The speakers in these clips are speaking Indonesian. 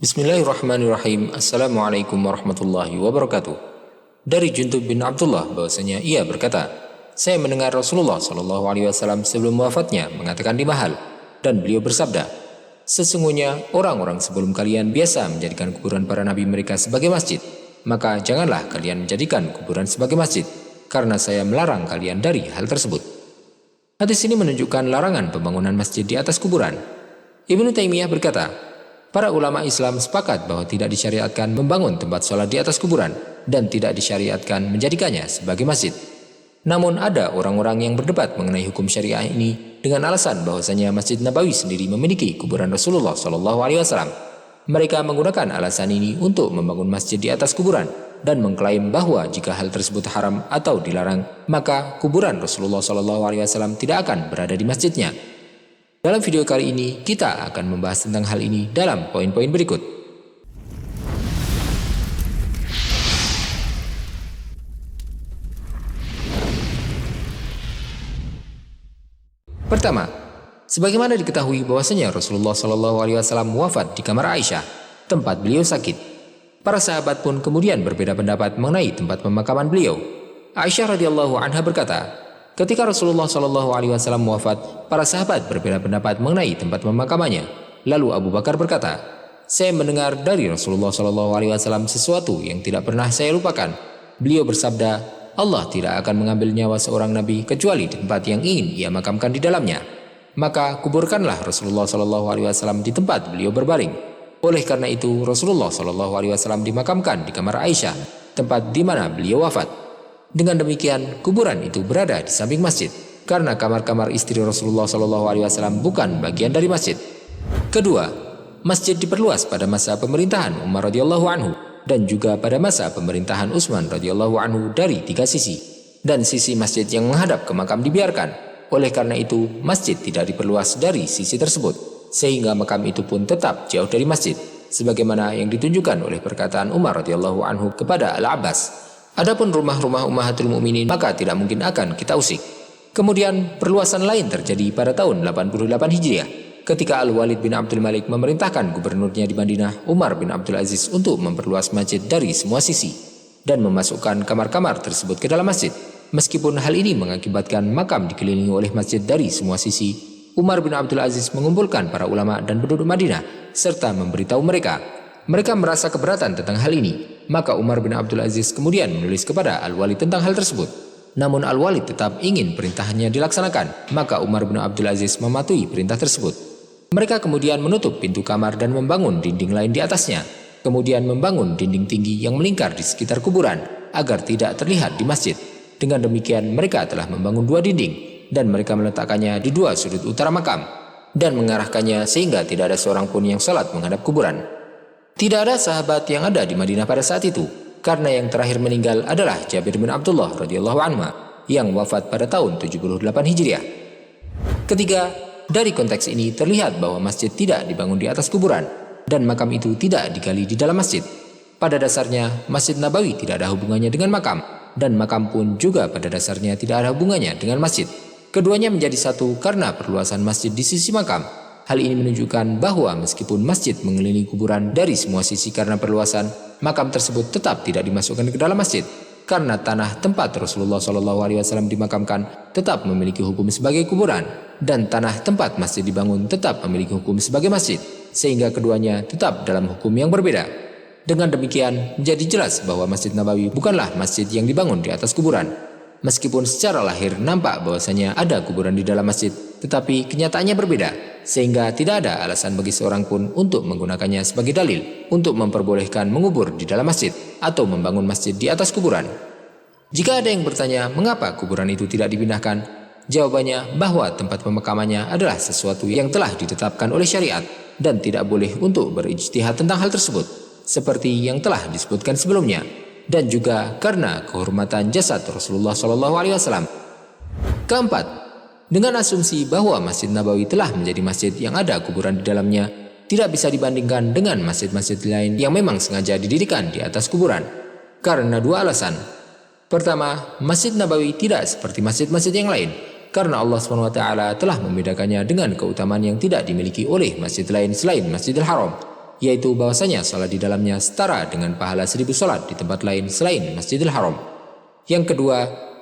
Bismillahirrahmanirrahim. Assalamualaikum warahmatullahi wabarakatuh. Dari Jundub bin Abdullah bahwasanya ia berkata, saya mendengar Rasulullah SAW sebelum wafatnya mengatakan di mahal, dan beliau bersabda, sesungguhnya orang-orang sebelum kalian biasa menjadikan kuburan para nabi mereka sebagai masjid, maka janganlah kalian menjadikan kuburan sebagai masjid, karena saya melarang kalian dari hal tersebut. Hadis ini menunjukkan larangan pembangunan masjid di atas kuburan. Ibnu Taimiyah berkata, para ulama Islam sepakat bahwa tidak disyariatkan membangun tempat sholat di atas kuburan dan tidak disyariatkan menjadikannya sebagai masjid. Namun ada orang-orang yang berdebat mengenai hukum syariah ini dengan alasan bahwasanya Masjid Nabawi sendiri memiliki kuburan Rasulullah SAW. Mereka menggunakan alasan ini untuk membangun masjid di atas kuburan dan mengklaim bahwa jika hal tersebut haram atau dilarang, maka kuburan Rasulullah SAW tidak akan berada di masjidnya. Dalam video kali ini, kita akan membahas tentang hal ini dalam poin-poin berikut. Pertama, sebagaimana diketahui bahwasanya Rasulullah SAW wafat di kamar Aisyah, tempat beliau sakit. Para sahabat pun kemudian berbeda pendapat mengenai tempat pemakaman beliau. Aisyah radhiyallahu anha berkata, ketika Rasulullah SAW wafat, para sahabat berbeda pendapat mengenai tempat pemakamannya. Lalu Abu Bakar berkata, saya mendengar dari Rasulullah SAW sesuatu yang tidak pernah saya lupakan. Beliau bersabda, Allah tidak akan mengambil nyawa seorang nabi kecuali di tempat yang ingin ia makamkan di dalamnya. Maka kuburkanlah Rasulullah SAW di tempat beliau berbaring. Oleh karena itu Rasulullah SAW dimakamkan di kamar Aisyah, tempat di mana beliau wafat. Dengan demikian, kuburan itu berada di samping masjid, karena kamar-kamar istri Rasulullah SAW bukan bagian dari masjid. Kedua, masjid diperluas pada masa pemerintahan Umar radhiyallahu anhu dan juga pada masa pemerintahan Utsman radhiyallahu anhu dari tiga sisi, dan sisi masjid yang menghadap ke makam dibiarkan. Oleh karena itu, masjid tidak diperluas dari sisi tersebut, sehingga makam itu pun tetap jauh dari masjid, sebagaimana yang ditunjukkan oleh perkataan Umar radhiyallahu anhu kepada Al-Abbas. Adapun rumah-rumah Ummahatul Mukminin maka tidak mungkin akan kita usik. Kemudian perluasan lain terjadi pada tahun 88 Hijriah ketika Al-Walid bin Abdul Malik memerintahkan gubernurnya di Madinah, Umar bin Abdul Aziz, untuk memperluas masjid dari semua sisi dan memasukkan kamar-kamar tersebut ke dalam masjid. Meskipun hal ini mengakibatkan makam dikelilingi oleh masjid dari semua sisi, Umar bin Abdul Aziz mengumpulkan para ulama dan penduduk Madinah serta memberitahu mereka. Mereka merasa keberatan tentang hal ini. Maka Umar bin Abdul Aziz kemudian menulis kepada Al-Walid tentang hal tersebut. Namun Al-Walid tetap ingin perintahnya dilaksanakan. Maka Umar bin Abdul Aziz mematuhi perintah tersebut. Mereka kemudian menutup pintu kamar dan membangun dinding lain di atasnya. Kemudian membangun dinding tinggi yang melingkar di sekitar kuburan agar tidak terlihat di masjid. Dengan demikian mereka telah membangun dua dinding dan mereka meletakkannya di dua sudut utara makam dan mengarahkannya sehingga tidak ada seorang pun yang salat menghadap kuburan. Tidak ada sahabat yang ada di Madinah pada saat itu, karena yang terakhir meninggal adalah Jabir bin Abdullah radhiyallahu anhu yang wafat pada tahun 78 Hijriah. Ketiga, dari konteks ini terlihat bahwa masjid tidak dibangun di atas kuburan dan makam itu tidak digali di dalam masjid. Pada dasarnya, Masjid Nabawi tidak ada hubungannya dengan makam, dan makam pun juga pada dasarnya tidak ada hubungannya dengan masjid. Keduanya menjadi satu karena perluasan masjid di sisi makam. Hal ini menunjukkan bahwa meskipun masjid mengelilingi kuburan dari semua sisi karena perluasan, makam tersebut tetap tidak dimasukkan ke dalam masjid, karena tanah tempat Rasulullah SAW dimakamkan tetap memiliki hukum sebagai kuburan, dan tanah tempat masjid dibangun tetap memiliki hukum sebagai masjid, sehingga keduanya tetap dalam hukum yang berbeda. Dengan demikian, menjadi jelas bahwa Masjid Nabawi bukanlah masjid yang dibangun di atas kuburan. Meskipun secara lahir nampak bahwasanya ada kuburan di dalam masjid, tetapi kenyataannya berbeda, sehingga tidak ada alasan bagi seorang pun untuk menggunakannya sebagai dalil untuk memperbolehkan mengubur di dalam masjid atau membangun masjid di atas kuburan. Jika ada yang bertanya mengapa kuburan itu tidak dipindahkan, jawabannya bahwa tempat pemakamannya adalah sesuatu yang telah ditetapkan oleh syariat dan tidak boleh untuk berijtihad tentang hal tersebut, seperti yang telah disebutkan sebelumnya, dan juga karena kehormatan jasad Rasulullah SAW. Keempat, dengan asumsi bahwa Masjid Nabawi telah menjadi masjid yang ada kuburan di dalamnya, tidak bisa dibandingkan dengan masjid-masjid lain yang memang sengaja didirikan di atas kuburan, karena dua alasan. Pertama, Masjid Nabawi tidak seperti masjid-masjid yang lain, karena Allah SWT telah membedakannya dengan keutamaan yang tidak dimiliki oleh masjid lain selain Masjidil Haram. yaitu bahwasanya salat di dalamnya setara dengan pahala 1000 salat di tempat lain selain Masjidil Haram. Yang kedua,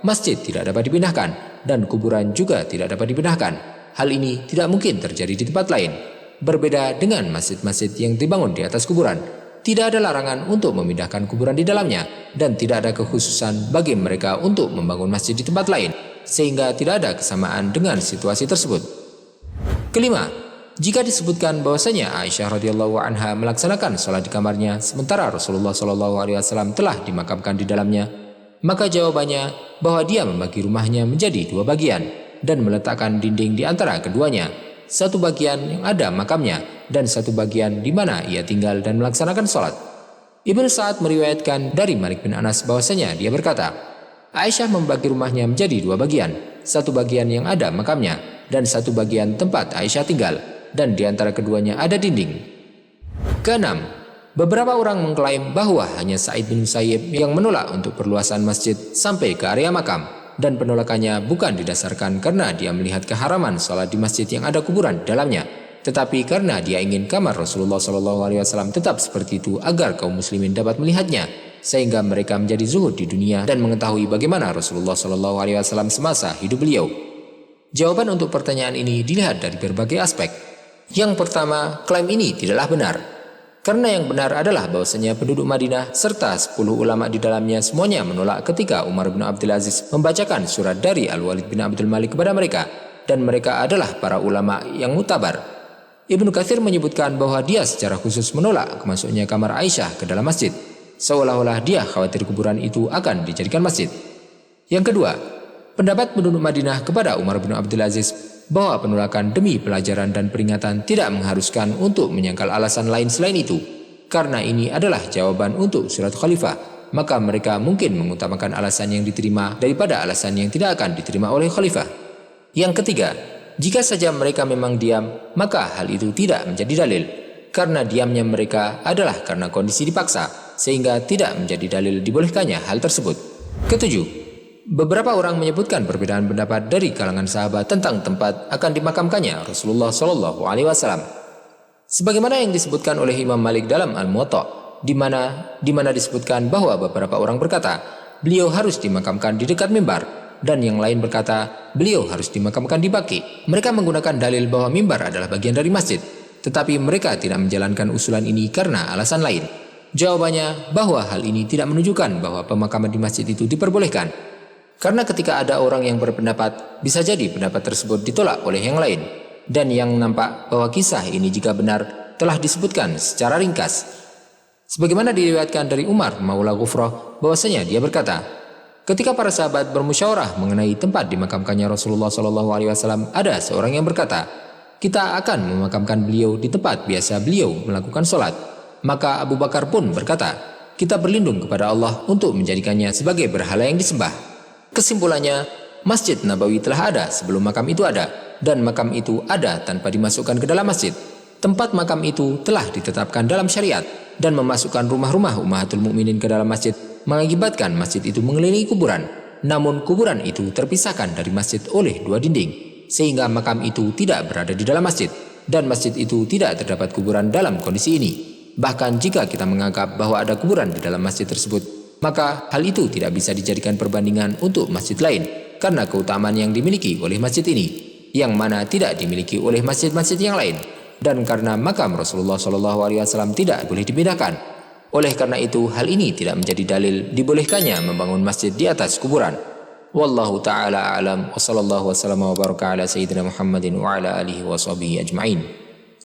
masjid tidak dapat dipindahkan dan kuburan juga tidak dapat dipindahkan. Hal ini tidak mungkin terjadi di tempat lain. Berbeda dengan masjid-masjid yang dibangun di atas kuburan, tidak ada larangan untuk memindahkan kuburan di dalamnya dan tidak ada kekhususan bagi mereka untuk membangun masjid di tempat lain, sehingga tidak ada kesamaan dengan situasi tersebut. Kelima, jika disebutkan bahwasanya Aisyah radhiyallahu anha melaksanakan sholat di kamarnya sementara Rasulullah SAW telah dimakamkan di dalamnya, maka jawabannya bahwa dia membagi rumahnya menjadi 2 bagian dan meletakkan dinding di antara keduanya, satu bagian yang ada makamnya dan satu bagian di mana ia tinggal dan melaksanakan sholat. Ibnu Sa'ad meriwayatkan dari Malik bin Anas bahwasanya dia berkata, Aisyah membagi rumahnya menjadi 2 bagian, satu bagian yang ada makamnya dan satu bagian tempat Aisyah tinggal, dan di antara keduanya ada dinding. Keenam, beberapa orang mengklaim bahwa hanya Sa'id bin Musayyib yang menolak untuk perluasan masjid sampai ke area makam, dan penolakannya bukan didasarkan karena dia melihat keharaman sholat di masjid yang ada kuburan di dalamnya, tetapi karena dia ingin kamar Rasulullah SAW tetap seperti itu agar kaum muslimin dapat melihatnya, sehingga mereka menjadi zuhud di dunia dan mengetahui bagaimana Rasulullah SAW semasa hidup beliau. Jawaban untuk pertanyaan ini dilihat dari berbagai aspek. Yang pertama, klaim ini tidaklah benar. Karena yang benar adalah bahwasanya penduduk Madinah serta 10 ulama di dalamnya semuanya menolak ketika Umar bin Abdul Aziz membacakan surat dari Al-Walid bin Abdul Malik kepada mereka, dan mereka adalah para ulama yang mutabar. Ibnu Katsir menyebutkan bahwa dia secara khusus menolak masuknya kamar Aisyah ke dalam masjid, seolah-olah dia khawatir kuburan itu akan dijadikan masjid. Yang kedua, pendapat penduduk Madinah kepada Umar bin Abdul Aziz bahwa penolakan demi pelajaran dan peringatan tidak mengharuskan untuk menyangkal alasan lain selain itu. Karena ini adalah jawaban untuk surat khalifah, maka mereka mungkin mengutamakan alasan yang diterima daripada alasan yang tidak akan diterima oleh khalifah. Yang ketiga, jika saja mereka memang diam, maka hal itu tidak menjadi dalil, karena diamnya mereka adalah karena kondisi dipaksa, sehingga tidak menjadi dalil dibolehkannya hal tersebut. Ketujuh, beberapa orang menyebutkan perbedaan pendapat dari kalangan sahabat tentang tempat akan dimakamkannya Rasulullah SAW. Sebagaimana yang disebutkan oleh Imam Malik dalam Al-Muwatta, di mana disebutkan bahwa beberapa orang berkata, beliau harus dimakamkan di dekat mimbar, dan yang lain berkata, beliau harus dimakamkan di Baqi. Mereka menggunakan dalil bahwa mimbar adalah bagian dari masjid, tetapi mereka tidak menjalankan usulan ini karena alasan lain. Jawabannya bahwa hal ini tidak menunjukkan bahwa pemakaman di masjid itu diperbolehkan. Karena ketika ada orang yang berpendapat, bisa jadi pendapat tersebut ditolak oleh yang lain. Dan yang nampak bahwa kisah ini jika benar telah disebutkan secara ringkas. Sebagaimana diriwayatkan dari Umar Maula Ghufrah bahwasanya dia berkata, ketika para sahabat bermusyawarah mengenai tempat dimakamkannya Rasulullah SAW, ada seorang yang berkata, kita akan memakamkan beliau di tempat biasa beliau melakukan sholat. Maka Abu Bakar pun berkata, kita berlindung kepada Allah untuk menjadikannya sebagai berhala yang disembah. Kesimpulannya, Masjid Nabawi telah ada sebelum makam itu ada, dan makam itu ada tanpa dimasukkan ke dalam masjid. Tempat makam itu telah ditetapkan dalam syariat, dan memasukkan rumah-rumah ummahatul mukminin ke dalam masjid mengakibatkan masjid itu mengelilingi kuburan. Namun kuburan itu terpisahkan dari masjid oleh 2 dinding, sehingga makam itu tidak berada di dalam masjid, dan masjid itu tidak terdapat kuburan dalam kondisi ini. Bahkan jika kita menganggap bahwa ada kuburan di dalam masjid tersebut, maka hal itu tidak bisa dijadikan perbandingan untuk masjid lain, karena keutamaan yang dimiliki oleh masjid ini, yang mana tidak dimiliki oleh masjid-masjid yang lain, dan karena makam Rasulullah SAW tidak boleh dipindahkan. Oleh karena itu, hal ini tidak menjadi dalil dibolehkannya membangun masjid di atas kuburan. Wallahu ta'ala a'lam, wa sallallahu wa sallama wa baraka ala sayyidina Muhammadin wa ala alihi wa sahbihi ajma'in.